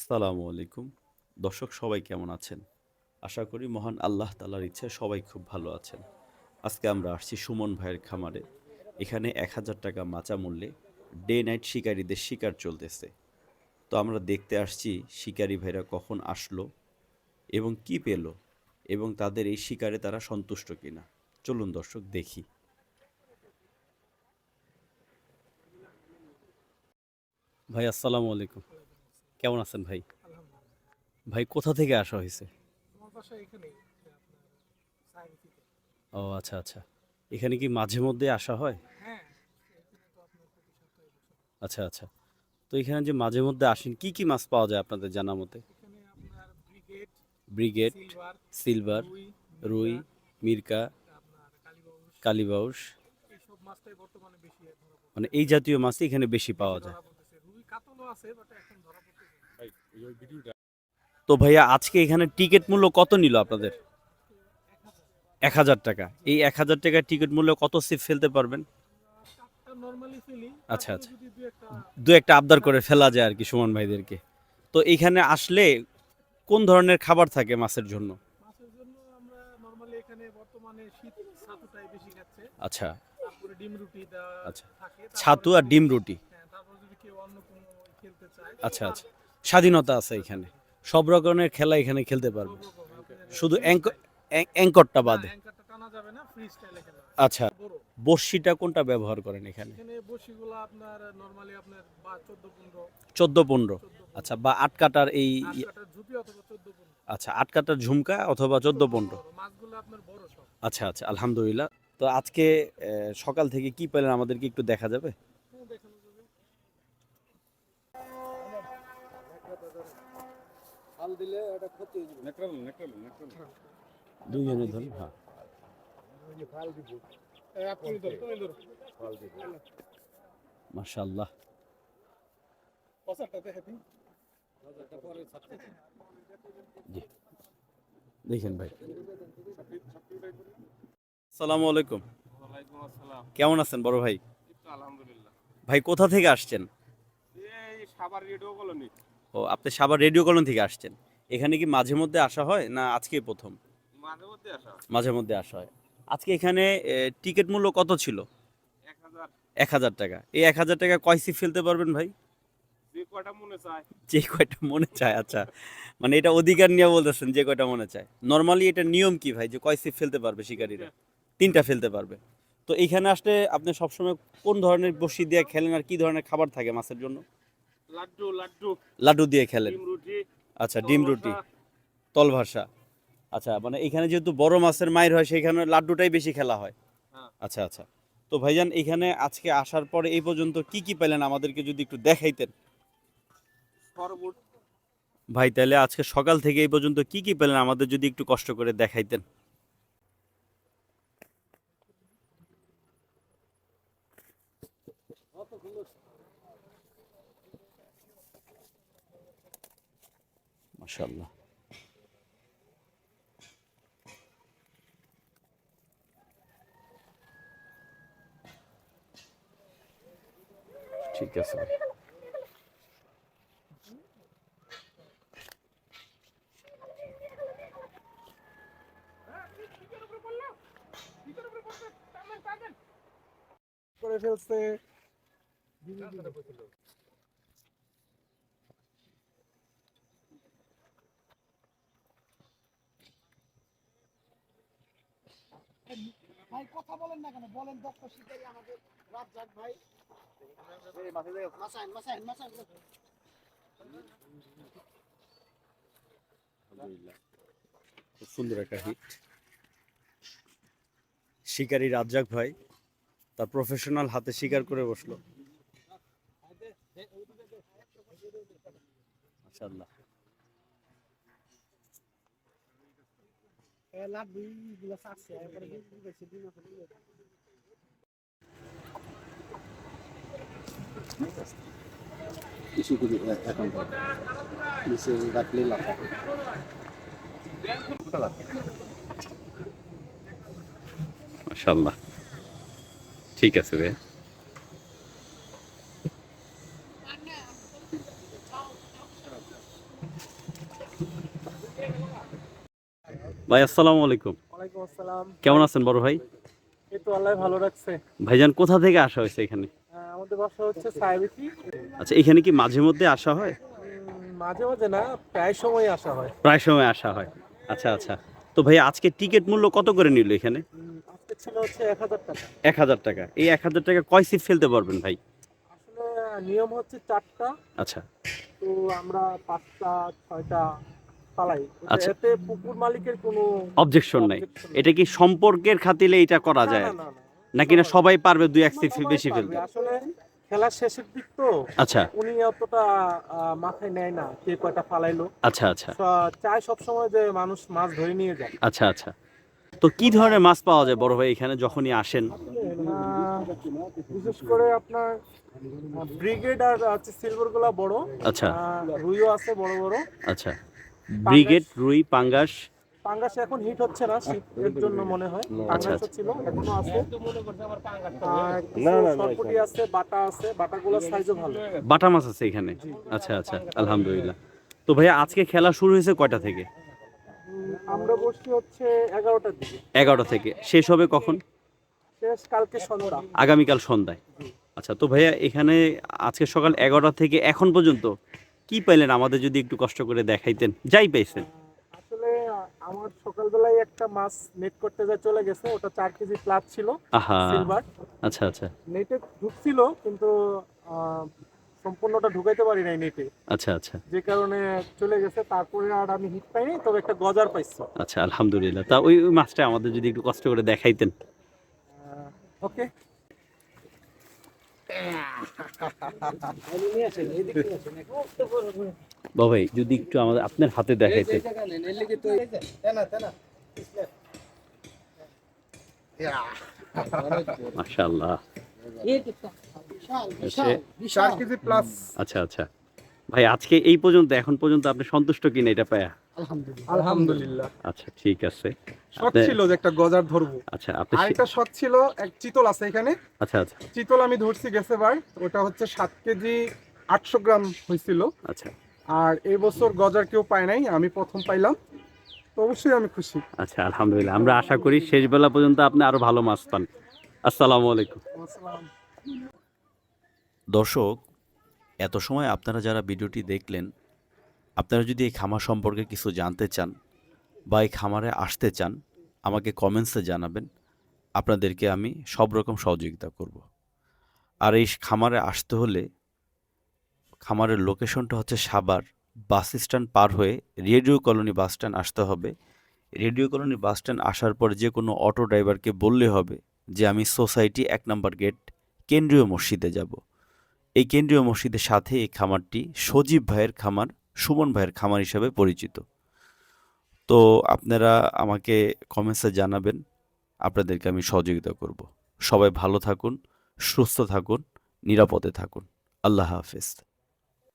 আসসালামু আলাইকুম। দর্শক সবাই কেমন আছেন? আশা করি মহান আল্লাহ তাআলার ইচ্ছায় সবাই খুব ভালো আছেন। আজকে আমরা আসছি সুমন ভাইয়ের খামারে। এখানে ৳১,০০০ মাচা মূল্যে ডে নাইট শিকারীদের শিকার চলতেছে। তো আমরা দেখতে আসছি শিকারী ভাইরা কখন আসলো এবং কি পেল এবং তাদের এই শিকারে তারা সন্তুষ্ট কিনা। চলুন দর্শক দেখি। ভাই আসসালামু আলাইকুম। কেমন আছেন ভাই? আলহামদুলিল্লাহ। ভাই কোথা থেকে আসা হইছে? আমার বাসা এখানেই আপনার সায়েন্সিতে। ও আচ্ছা, আচ্ছা। এখানে কি মাঝে মধ্যে আসা হয়? হ্যাঁ, এখানে তো আপনার প্রতি সপ্তাহে বসে। আচ্ছা, আচ্ছা। তো এখানে যে মাঝে মধ্যে আসেন কি, কি মাছ পাওয়া যায় আপনাদের জানা মতে? এখানে আপনার ব্রিগেড, ব্রিগেড, সিলভার, সিলভার, রুই, রুই, মিরকা, মিরকা, আপনার কালীবাউস, কালীবাউস এইসব মাছটাই বর্তমানে বেশি ধরা মানে পড়তেছে। এই জাতীয় মাছই এখানে বেশি বেশি পাওয়া যায়। ধরা পড়তেছে। রুই কাতলও আছে বাট এখন ধরা পড়তেছে না। তো ভাইয়া আজকে এখানে টিকেট মূল্য কত নিল আপনাদের? তো 1000 ৳১,০০০। এই ৳১,০০০ টিকেট মূল্যে কত সিপ ফেলতে পারবেন? আমরা 4টা নরমালি ফেলি। আচ্ছা, তারপরে আচ্ছা। যদি দু একটা ২-১ টা আবদার করে হ্যাঁ, ফেলা যায় আরকি সুমন ভাইদেরকে। তো এইখানে আসলে কোন ধরনের খাবার থাকে মাছের জন্য? মাছের জন্য আমরা নরমালি এখানে বর্তমানে শীত ছাতুটাই বেশি খাচ্ছে। আচ্ছা, তারপরে ডিম রুটি দেওয়া আচ্ছা। থাকে। তারপরে ছাতু আর যদি ডিম রুটি। হ্যাঁ, তারপর যদি কেউ অন্য কোনো খেলতে চায় আচ্ছা, তার আচ্ছা। স্বাধীনতা আছে স্বাধীনতা এখানে। স্বাধীনতা। সব রকমের খেলা এখানে খেলতে সব পারবে। রকম আপনার শুধু ফ্রি স্টাইল। অ্যাঙ্করটা না, বাদে। অ্যাঙ্কারটা টানা যাবে না, ফ্রি স্টাইলে খেলা হয়। আচ্ছা, বড়। বড়শিটা কোনটা ব্যবহার করেন এখানে? এখানে বড়শিগুলো আপনার নরমালি আপনার 14-15, ১৪-১৫ আচ্ছা 14-15 বা ৮ কাটার এই ৮ কাঠার ঝুপি অথবা 14-15। আচ্া ৮ কাটার ঝুমকা অথবা ১৪-১৫ 14-15 মাছগুলো আপনার বড় সব। আচ্ছা, আচ্ছা আলহামদুলিল্লাহ। তো আজকে সকাল থেকে কি পেলেন আমাদেরকে একটু দেখা যাবে? হ্যাঁ, দেখানো যাবে। হাল দিলে এটা ক্ষতি হয়ে যাবে। দুইজনে ধরুন হ্যাঁ। ফাল দিব। আপনি ধরো, তুমি ধরো। ফাল দিব। মাশাআল্লাহ। পচারটা দেখে দিন। এটা পরে ছাড়তে। জি, দেখেন ভাই। আসসালামু আলাইকুম। ওয়ালাইকুম আসসালাম। কেমন আছেন বড় ভাই? এই তো আলহামদুলিল্লাহ। ভাই কোথা থেকে আসছেন? এই সাভার রেডিও কলোনি। ও আপনি সাভার রেডিও কলোনি থেকে আসছেন। এখানে কি মাঝে মধ্যে আসা হয় না আজকেই ১ম? মাঝে মধ্যে আসা। মাঝে মধ্যে আসা হয়। আজকে এখানে টিকেট মূল্য কত ছিল? 1000 ৳১,০০০। এই ৳১,০০০ কয় সিপ ফেলতে পারবেন ভাই? যে কয়টা মনে চায়। যে কয়টা মনে চায় আচ্ছা। মানে এটা অধিকার নিয়ে বলতেছেন যে কয়টা মনে চায়। নরমালি এটার নিয়ম কি ভাই যে কয় সিপ ফেলতে পারবে শিকারীরা? ৩টা ফেলতে পারবে। তো এইখানে আসলে আপনি সবসময় কোন ধরনের বড়শি দিয়ে খেলেন আর কি ধরনের খাবার থাকে মাছের জন্য? লাড্ডু লাড্ডু, লাড্ডু দিয়ে খেলেন। ডিম রুটি, আচ্ছা ডিম রুটি, তলবাসা। তলভাসা। আচ্ছা মানে এখানে যেহেতু বড় মাছের মাইর হয় সেইখানে লাড্ডুটাই বেশি খেলা হয়। হ্যাঁ, আচ্ছা, আচ্ছা। তো ভাইজান এখানে আজকে আসার পরে এই পর্যন্ত কি, কি পেলেন আমাদেরকে যদি একটু দেখাইতেন? শরবত। ভাই তাহলে আজকে সকাল থেকে এই পর্যন্ত কি, কি পেলেন আমাদের যদি একটু কষ্ট করে দেখাইতেন? মাশাআল্লাহ। ঠিক আছে ভাই। করে ফেলছে। ভাই কথা বলেন না কেন? বলেন দক্ষ শিকারী আমাদের রাজ্জাক ভাই। এই মাছে দেখো। মাসাইন মাসাইন মাসাইন। আলহামদুলিল্লাহ। খুব সুন্দর একটা হিট। শিকারী রাজ্জাক ভাই তার প্রফেশনাল হাতে শিকার করে বসলো। মাশাআল্লাহ। লাড্ডু গুলো চাচ্ছে এরপরে বেশি দিন আছে। কিছু কিছু এখন নিচে রাখলেই লাভ হবে। মাশাআল্লাহ। ঠিক আছে ভাই। ভাই আসসালামু আলাইকুম। ওয়ালাইকুম আসসালাম। কেমন আছেন বড় ভাই? এই তো আল্লাহ ভালো রাখছে। ভাইজান কোথা থেকে আসা হয়েছে এখানে? আমাদের বাসা হচ্ছে সাহেবেতি। আচ্ছা, এখানে কি মাঝে মধ্যে আসা হয়? মাঝে মাঝে না, প্রায় সময় আসা হয়। প্রায় সময় আসা হয়। আচ্ছা আচ্ছা। তো ভাই আজকে টিকিট মূল্য কত করে নিল এখানে? আজকে ছিল হচ্ছে 1000 টাকা। 1000 টাকা। এই 1000 টাকা কয় সিট ফেলতে পারবেন ভাই? আসলে নিয়ম হচ্ছে 4টা, আচ্ছা তো আমরা 5টা 6টা পালাই। আচ্ছা। এতে পুকুর মালিকের কোনো অবজেকশন নাই। objection এটা কি সম্পর্কের খাতিরে এটা করা না, যায়? না, না, না। নাকি না সবাই পারবে 2-1 সিট সবাই বেশি পারবে। ফেলতে? আসলে খেলার শেষের দিক তো, আচ্ছা উনি অতটা মাথায় নেয় না কে কয়টা ফালাইলো। আচ্ছা আচ্ছা চায় সবসময় যে মানুষ মাছ ধরে নিয়ে যায়। আচ্ছা আচ্ছা। তো কি ধরনের মাছ পাওয়া যায় বড় ভাই এখানে যখনই আসেন? বিশেষ করে আপনার ব্রিগেড আর হচ্ছে সিলভার গুলা বড়। আচ্ছা রুইও আছে বড় বড়। আচ্ছা। ব্রিগেড, রুই, পাঙ্গাস। পাঙ্গাস এখন হিট হচ্ছে না, শীতের জন্য মনে হয়। আচ্ছা, পাঙ্গাসও আচ্ছা। ছিল, এখনো আছে। আর কিছু সরপুঁটি আছে, বাটা আছে, বাটাগুলোর সাইজও ভালো। বাটা মাছ আছে এখানে? আচ্ছা আচ্ছা, আলহামদুলিল্লাহ। তো ভাইয়া আজকে খেলা শুরু হয়েছে কয়টা থেকে? আমরা বসছি হচ্ছে 11টার দিকে। 11টা থেকে। শেষ হবে কখন? শেষ কালকে সন্ধ্যা। আগামীকাল সন্ধ্যায়। আচ্ছা, তো ভাইয়া এখানে আজকে সকাল 11টা থেকে এখন পর্যন্ত কি পাইলেন আমাদের যদি একটু কষ্ট করে দেখাইতেন, যাই পাইছেন? আসলে আমার সকালবেলায় একটা মাছ নেট করতে যা চলে গেছে, ওটা 4 কেজি প্লাস ছিল, আহা। সিলভার। আচ্ছা আচ্ছা নেটে ঢুকছিল কিন্তু আহ, সম্পূর্ণটা ঢুকাইতে পারি নাই নেটে, আচ্ছা আচ্ছা যে কারণে চলে গেছে। তারপরে আর আমি হিট পাইনি, তবে একটা গজার পাইছি। আচ্ছা, আলহামদুলিল্লাহ। তা ওই মাছটা আমাদের যদি একটু কষ্ট করে দেখাইতেন। ওকে। বাবাই যদি একটু আমাদের আপনার হাতে দেখাইতেন। মাশাআল্লাহ। 4 কেজি প্লাস। আচ্ছা আচ্ছা। ভাই আজকে এই পর্যন্ত, এখন পর্যন্ত আপনি সন্তুষ্ট কিনা এটা পায়া? আলহামদুলিল্লাহ। আচ্ছা ঠিক আছে। শখ আপনি- ছিল যে একটা গজার ধরবো। আচ্ছা আপনি আরেকটা শখ ছিল, এক চিতল আছে এখানে। আচ্ছা আচ্ছা চিতল আমি ধরছি গেছে বার, ওটা হচ্ছে 7 কেজি 800 গ্রাম হয়েছিল। আচ্ছা আর এই বছর গজার কেউ পায় নাই, আমি প্রথম পাইলাম, তো অবশ্যই আমি খুশি। আচ্ছা, আলহামদুলিল্লাহ। আমরা আশা করি শেষ বেলা পর্যন্ত আপনি আরো ভালো মাছ পান। আসসালামু আলাইকুম। আসসালাম। দর্শক, এত সময় আপনারা যারা ভিডিওটি দেখলেন, আপনারা যদি এই খামার সম্পর্কে কিছু জানতে চান বা এই খামারে আসতে চান, আমাকে কমেন্টসে জানাবেন। আপনাদেরকে আমি সব রকম সহযোগিতা করব। আর এই খামারে আসতে হলে খামারের লোকেশনটা হচ্ছে সাভার বাস স্ট্যান্ড পার হয়ে রেডিও কলোনি বাস স্ট্যান্ড আসতে হবে। রেডিও কলোনি বাস স্ট্যান্ড আসার পর যে কোনো অটো ড্রাইভারকে বললে হবে যে আমি সোসাইটি 1 নম্বর গেট কেন্দ্রীয় মসজিদে যাব। এই কেন্দ্রীয় মসজিদের সাথে এই খামারটি সজীব ভাইয়ের খামার, সুমন ভাইয়ের খামার হিসাবে পরিচিত। তো আপনারা আমাকে কমেন্টসে জানাবেন, আপনাদেরকে আমি সহযোগিতা করব। সবাই ভালো থাকুন, সুস্থ থাকুন, নিরাপদে থাকুন। আল্লাহ হাফেজ।